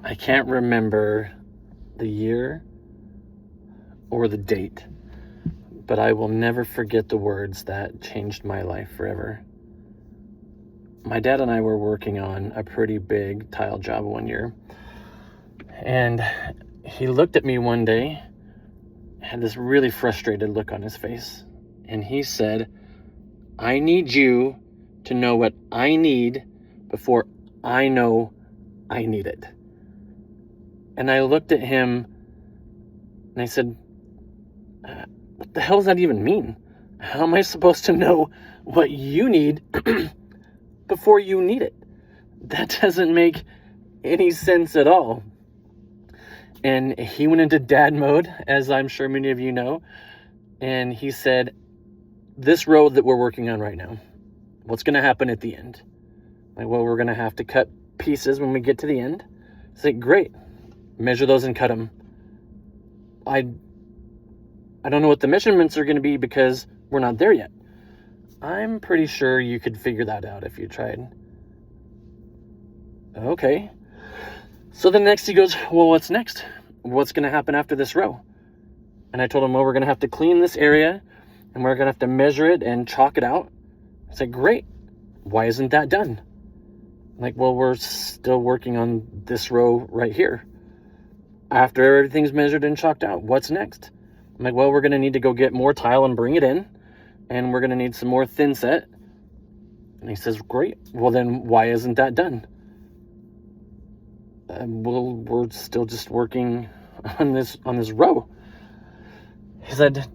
I can't remember the year or the date, but I will never forget the words that changed my life forever. My dad and I were working on a pretty big tile job one year, and he looked at me one day, had this really frustrated look on his face, and he said, "I need you to know what I need before I know I need it." And I looked at him and I said, what the hell does that even mean? How am I supposed to know what you need before you need it? That doesn't make any sense at all. And he went into dad mode, as I'm sure many of you know. And he said, this road that we're working on right now, what's going to happen at the end? Like, well, we're going to have to cut pieces when we get to the end. It's like, great. Measure those and cut them. I don't know what the measurements are going to be because we're not there yet. I'm pretty sure you could figure that out if you tried. Okay. So then next he goes, well, what's next? What's going to happen after this row? And I told him, well, we're going to have to clean this area and we're going to have to measure it and chalk it out. I said, great. Why isn't that done? Like, well, we're still working on this row right here. After everything's measured and chalked out, what's next? I'm like, well, we're going to need to go get more tile and bring it in. And we're going to need some more thin set. And he says, great. Well, then why isn't that done? Well, we're still just working on this row. He said,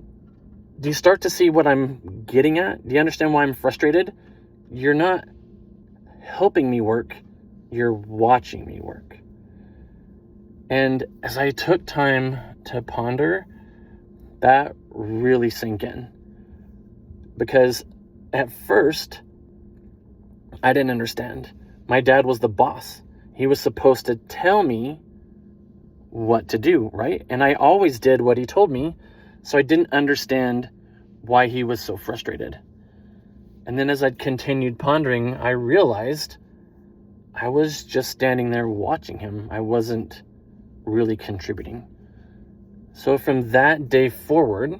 do you start to see what I'm getting at? Do you understand why I'm frustrated? You're not helping me work. You're watching me work. And as I took time to ponder, that really sank in. Because at first, I didn't understand. My dad was the boss. He was supposed to tell me what to do, right? And I always did what he told me, so I didn't understand why he was so frustrated. And then as I continued pondering, I realized I was just standing there watching him. I wasn't really contributing. So from that day forward,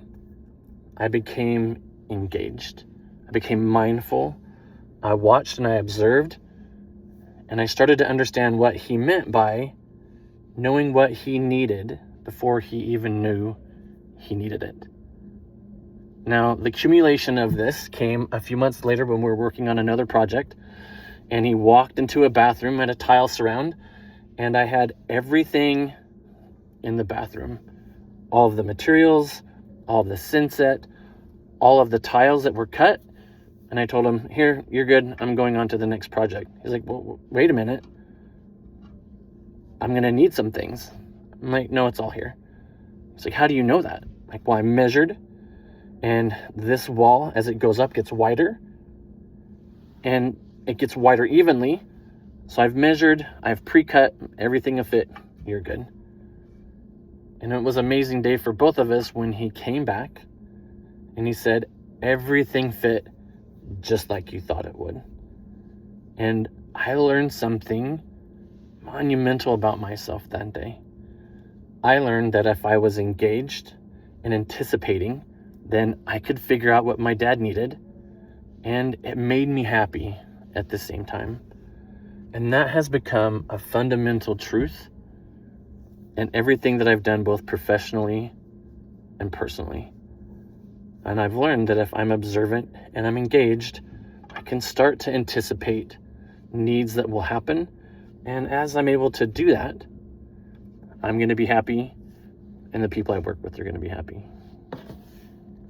I became engaged. I became mindful. I watched and I observed, and I started to understand what he meant by knowing what he needed before he even knew he needed it. Now, the accumulation of this came a few months later when we were working on another project, and he walked into a bathroom at a tile surround, and I had everything in the bathroom. All of the materials, all of the sin set, all of the tiles that were cut. And I told him, here, you're good. I'm going on to the next project. He's like, well, wait a minute. I'm going to need some things. I'm like, no, it's all here. He's like, how do you know that? Like, well, I measured, and this wall, as it goes up, gets wider, and it gets wider evenly. So I've measured, I've pre-cut, everything will fit. You're good. And it was an amazing day for both of us when he came back and he said, everything fit just like you thought it would. And I learned something monumental about myself that day. I learned that if I was engaged and anticipating, then I could figure out what my dad needed, and it made me happy at the same time. And that has become a fundamental truth in everything that I've done, both professionally and personally. And I've learned that if I'm observant and I'm engaged, I can start to anticipate needs that will happen. And as I'm able to do that, I'm going to be happy, and the people I work with are going to be happy.